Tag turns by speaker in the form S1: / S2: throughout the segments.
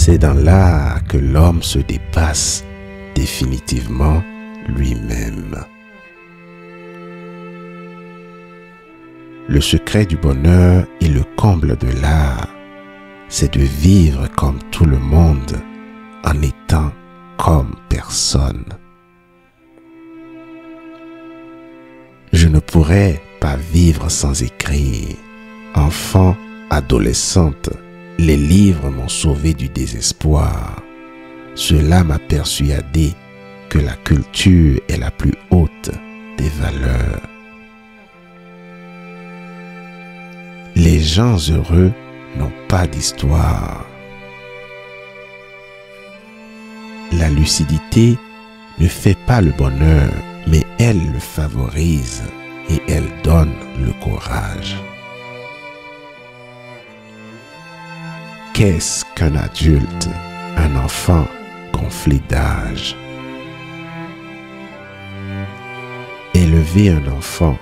S1: C'est dans l'art que l'homme se dépasse définitivement lui-même. Le secret du bonheur et le comble de l'art, c'est de vivre comme tout le monde en étant comme personne. Je ne pourrais pas vivre sans écrire. Enfant, adolescente, les livres m'ont sauvé du désespoir. Cela m'a persuadé que la culture est la plus haute des valeurs. Les gens heureux n'ont pas d'histoire. La lucidité ne fait pas le bonheur, mais elle le favorise et elle donne le courage. Qu'est-ce qu'un adulte, un enfant gonflé d'âge? Élever un enfant,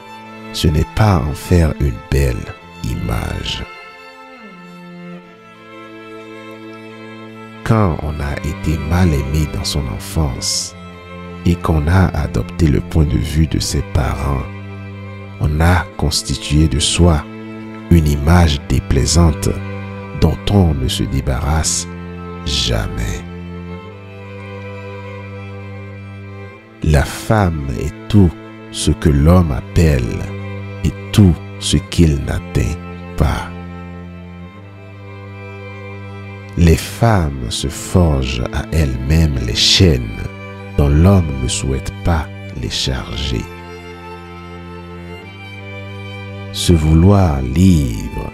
S1: ce n'est pas en faire une belle image. Quand on a été mal aimé dans son enfance et qu'on a adopté le point de vue de ses parents, on a constitué de soi une image déplaisante dont on ne se débarrasse jamais. La femme est tout ce que l'homme appelle et tout ce qu'il n'atteint pas. Les femmes se forgent à elles-mêmes les chaînes dont l'homme ne souhaite pas les charger. Se vouloir libre,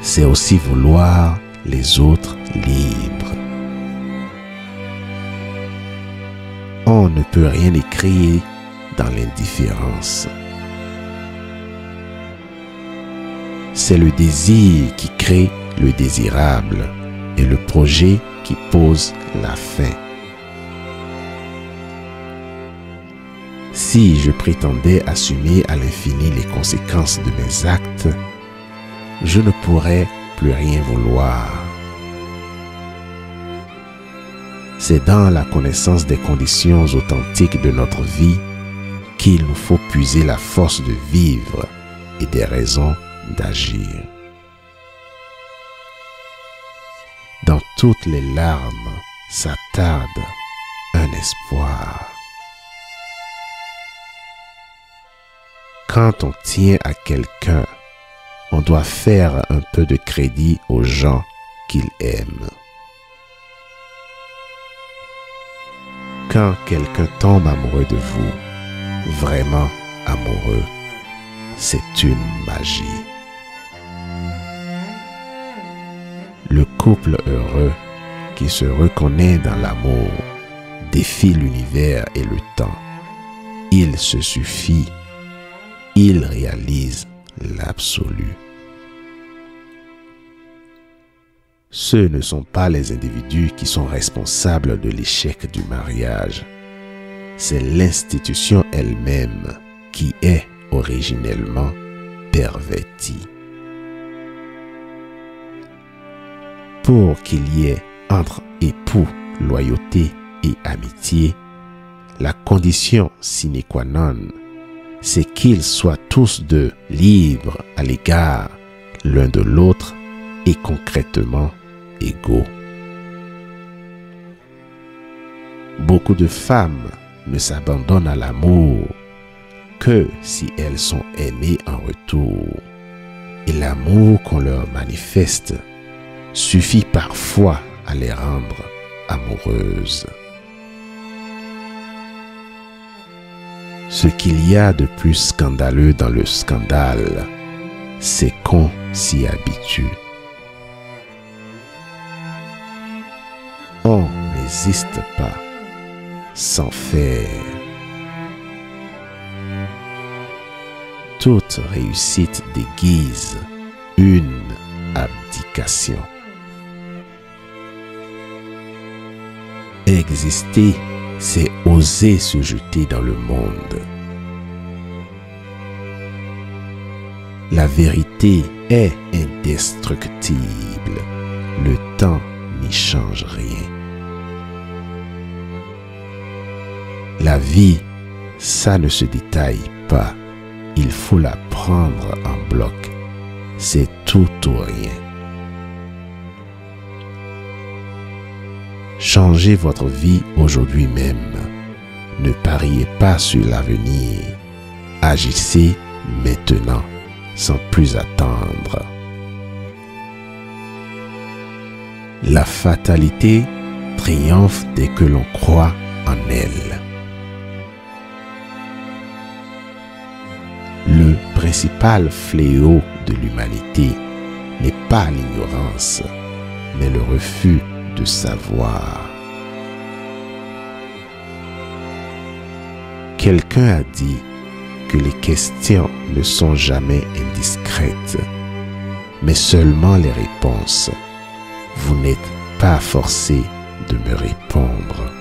S1: c'est aussi vouloir les autres libres. On ne peut rien écrire dans l'indifférence. C'est le désir qui crée le désirable et le projet qui pose la fin. Si je prétendais assumer à l'infini les conséquences de mes actes, je ne pourrais plus rien vouloir. C'est dans la connaissance des conditions authentiques de notre vie qu'il nous faut puiser la force de vivre et des raisons d'agir. Dans toutes les larmes s'attarde un espoir. Quand on tient à quelqu'un, on doit faire un peu de crédit aux gens qu'il aime. Quand quelqu'un tombe amoureux de vous, vraiment amoureux, c'est une magie. Le couple heureux qui se reconnaît dans l'amour défie l'univers et le temps. Il se suffit, il réalise l'absolu. Ce ne sont pas les individus qui sont responsables de l'échec du mariage. C'est l'institution elle-même qui est originellement pervertie. Pour qu'il y ait entre époux loyauté et amitié, la condition sine qua non, c'est qu'ils soient tous deux libres à l'égard l'un de l'autre et concrètement égaux. Beaucoup de femmes ne s'abandonnent à l'amour que si elles sont aimées en retour. Et l'amour qu'on leur manifeste suffit parfois à les rendre amoureuses. Ce qu'il y a de plus scandaleux dans le scandale, c'est qu'on s'y habitue. On n'hésite pas sans faire. Toute réussite déguise une abdication. Exister, c'est oser se jeter dans le monde. La vérité est indestructible. Le temps n'y change rien. La vie, ça ne se détaille pas. Il faut la prendre en bloc. C'est tout ou rien. Changez votre vie aujourd'hui même. Ne pariez pas sur l'avenir. Agissez maintenant, sans plus attendre. La fatalité triomphe dès que l'on croit en elle. Le principal fléau de l'humanité n'est pas l'ignorance, mais le refus de savoir. Quelqu'un a dit que les questions ne sont jamais indiscrètes, mais seulement les réponses. Vous n'êtes pas forcé de me répondre.